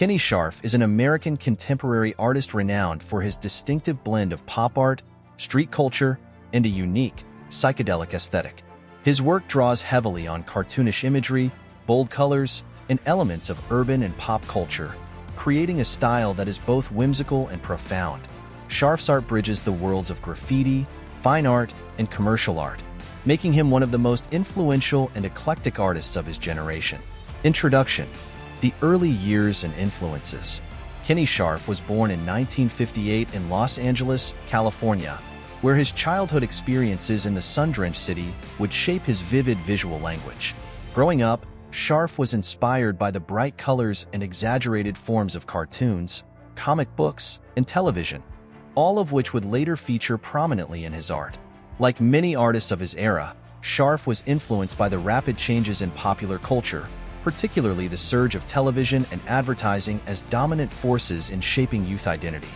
Kenny Scharf is an American contemporary artist renowned for his distinctive blend of pop art, street culture, and a unique, psychedelic aesthetic. His work draws heavily on cartoonish imagery, bold colors, and elements of urban and pop culture, creating a style that is both whimsical and profound. Scharf's art bridges the worlds of graffiti, fine art, and commercial art, making him one of the most influential and eclectic artists of his generation. Introduction: the early years and influences. Kenny Scharf was born in 1958 in Los Angeles, California, where his childhood experiences in the sun-drenched city would shape his vivid visual language. Growing up, Scharf was inspired by the bright colors and exaggerated forms of cartoons, comic books, and television, all of which would later feature prominently in his art. Like many artists of his era, Scharf was influenced by the rapid changes in popular culture, particularly the surge of television and advertising as dominant forces in shaping youth identity.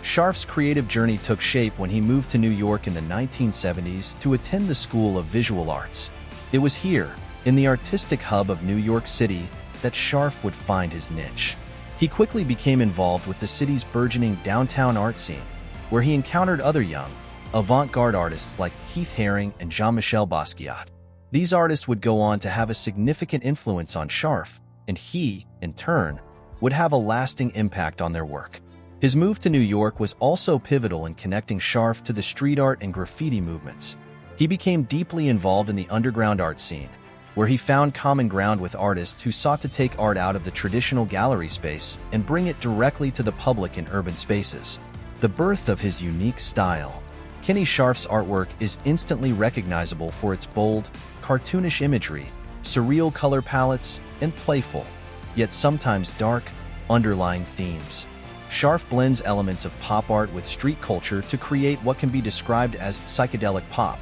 Scharf's creative journey took shape when he moved to New York in the 1970s to attend the School of Visual Arts. It was here, in the artistic hub of New York City, that Scharf would find his niche. He quickly became involved with the city's burgeoning downtown art scene, where he encountered other young, avant-garde artists like Keith Haring and Jean-Michel Basquiat. These artists would go on to have a significant influence on Scharf, and he, in turn, would have a lasting impact on their work. His move to New York was also pivotal in connecting Scharf to the street art and graffiti movements. He became deeply involved in the underground art scene, where he found common ground with artists who sought to take art out of the traditional gallery space and bring it directly to the public in urban spaces. The birth of his unique style. Kenny Scharf's artwork is instantly recognizable for its bold, cartoonish imagery, surreal color palettes, and playful, yet sometimes dark, underlying themes. Scharf blends elements of pop art with street culture to create what can be described as psychedelic pop,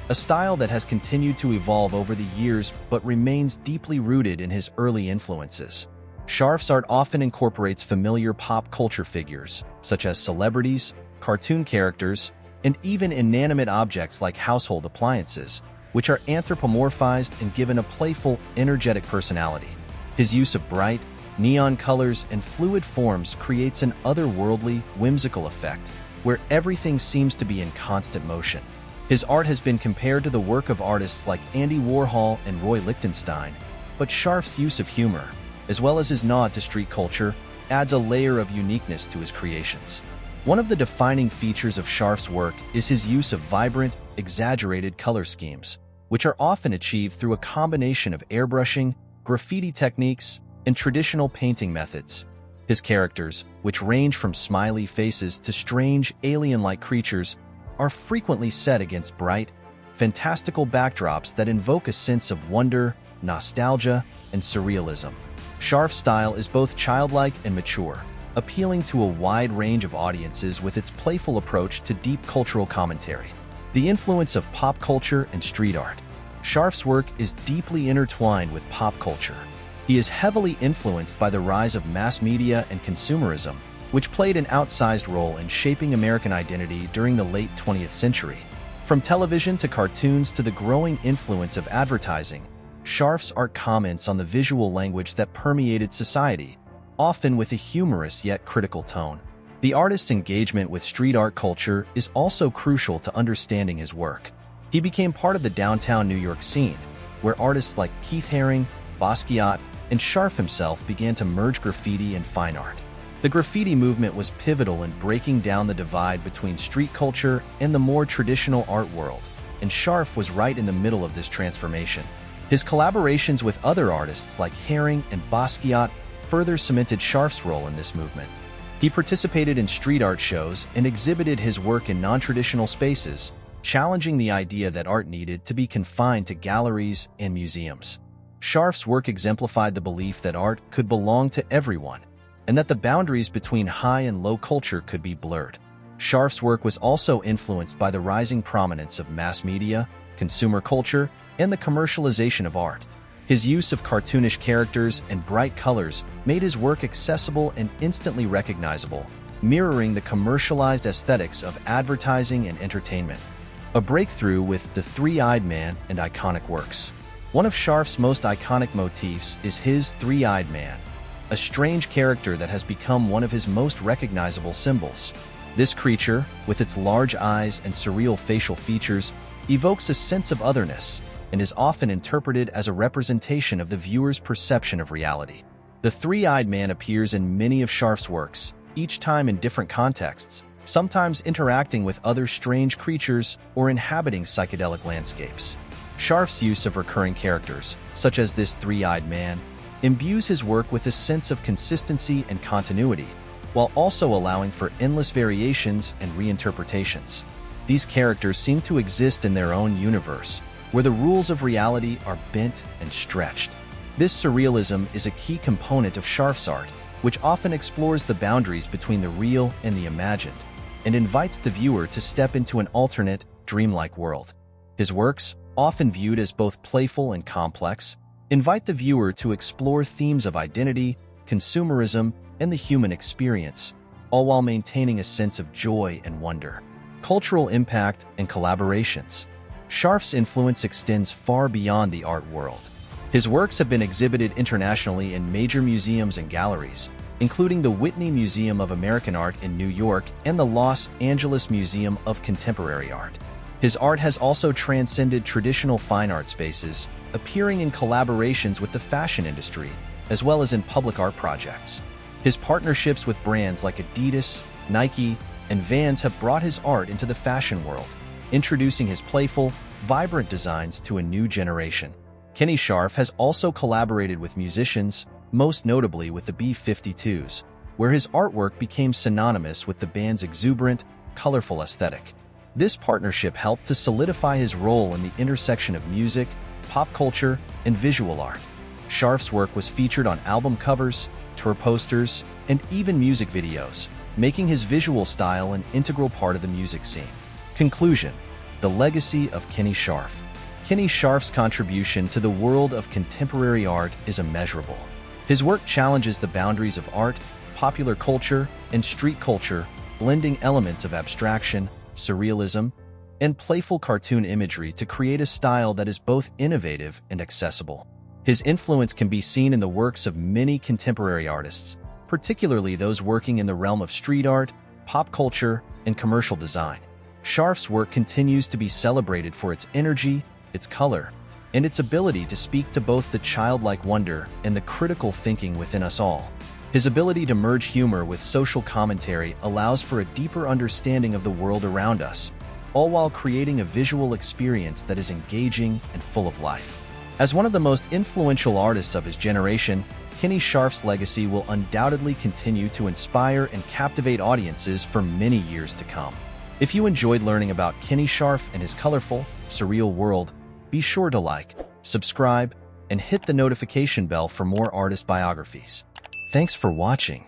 a style that has continued to evolve over the years but remains deeply rooted in his early influences. Scharf's art often incorporates familiar pop culture figures, such as celebrities, cartoon characters, and even inanimate objects like household appliances, which are anthropomorphized and given a playful, energetic personality. His use of bright, neon colors and fluid forms creates an otherworldly, whimsical effect, where everything seems to be in constant motion. His art has been compared to the work of artists like Andy Warhol and Roy Lichtenstein, but Scharf's use of humor, as well as his nod to street culture, adds a layer of uniqueness to his creations. One of the defining features of Scharf's work is his use of vibrant, exaggerated color schemes, which are often achieved through a combination of airbrushing, graffiti techniques, and traditional painting methods. His characters, which range from smiley faces to strange, alien-like creatures, are frequently set against bright, fantastical backdrops that invoke a sense of wonder, nostalgia, and surrealism. Scharf's style is both childlike and mature, appealing to a wide range of audiences with its playful approach to deep cultural commentary. The influence of pop culture and street art. Scharf's work is deeply intertwined with pop culture. He is heavily influenced by the rise of mass media and consumerism, which played an outsized role in shaping American identity during the late 20th century. From television to cartoons to the growing influence of advertising, Scharf's art comments on the visual language that permeated society, often with a humorous yet critical tone. The artist's engagement with street art culture is also crucial to understanding his work. He became part of the downtown New York scene, where artists like Keith Haring, Basquiat, and Scharf himself began to merge graffiti and fine art. The graffiti movement was pivotal in breaking down the divide between street culture and the more traditional art world, and Scharf was right in the middle of this transformation. His collaborations with other artists like Haring and Basquiat further cemented Scharf's role in this movement. He participated in street art shows and exhibited his work in non-traditional spaces, challenging the idea that art needed to be confined to galleries and museums. Scharf's work exemplified the belief that art could belong to everyone, and that the boundaries between high and low culture could be blurred. Scharf's work was also influenced by the rising prominence of mass media, consumer culture, and the commercialization of art. His use of cartoonish characters and bright colors made his work accessible and instantly recognizable, mirroring the commercialized aesthetics of advertising and entertainment. A breakthrough with the Three-Eyed Man and iconic works. One of Scharf's most iconic motifs is his Three-Eyed Man, a strange character that has become one of his most recognizable symbols. This creature, with its large eyes and surreal facial features, evokes a sense of otherness and is often interpreted as a representation of the viewer's perception of reality. The three-eyed man appears in many of Scharf's works, each time in different contexts, sometimes interacting with other strange creatures or inhabiting psychedelic landscapes. Scharf's use of recurring characters, such as this three-eyed man, imbues his work with a sense of consistency and continuity, while also allowing for endless variations and reinterpretations. These characters seem to exist in their own universe, where the rules of reality are bent and stretched. This surrealism is a key component of Scharf's art, which often explores the boundaries between the real and the imagined, and invites the viewer to step into an alternate, dreamlike world. His works, often viewed as both playful and complex, invite the viewer to explore themes of identity, consumerism, and the human experience, all while maintaining a sense of joy and wonder. Cultural impact and collaborations. Scharf's influence extends far beyond the art world. His works have been exhibited internationally in major museums and galleries, including the Whitney Museum of American Art in New York and the Los Angeles Museum of Contemporary Art. His art has also transcended traditional fine art spaces, appearing in collaborations with the fashion industry, as well as in public art projects. His partnerships with brands like Adidas, Nike, and Vans have brought his art into the fashion world, introducing his playful, vibrant designs to a new generation. Kenny Scharf has also collaborated with musicians, most notably with the B-52s, where his artwork became synonymous with the band's exuberant, colorful aesthetic. This partnership helped to solidify his role in the intersection of music, pop culture, and visual art. Scharf's work was featured on album covers, tour posters, and even music videos, making his visual style an integral part of the music scene. Conclusion: the legacy of Kenny Scharf. Kenny Scharf's contribution to the world of contemporary art is immeasurable. His work challenges the boundaries of art, popular culture, and street culture, blending elements of abstraction, surrealism, and playful cartoon imagery to create a style that is both innovative and accessible. His influence can be seen in the works of many contemporary artists, particularly those working in the realm of street art, pop culture, and commercial design. Scharf's work continues to be celebrated for its energy, its color, and its ability to speak to both the childlike wonder and the critical thinking within us all. His ability to merge humor with social commentary allows for a deeper understanding of the world around us, all while creating a visual experience that is engaging and full of life. As one of the most influential artists of his generation, Kenny Scharf's legacy will undoubtedly continue to inspire and captivate audiences for many years to come. If you enjoyed learning about Kenny Scharf and his colorful, surreal world, be sure to like, subscribe, and hit the notification bell for more artist biographies. Thanks for watching.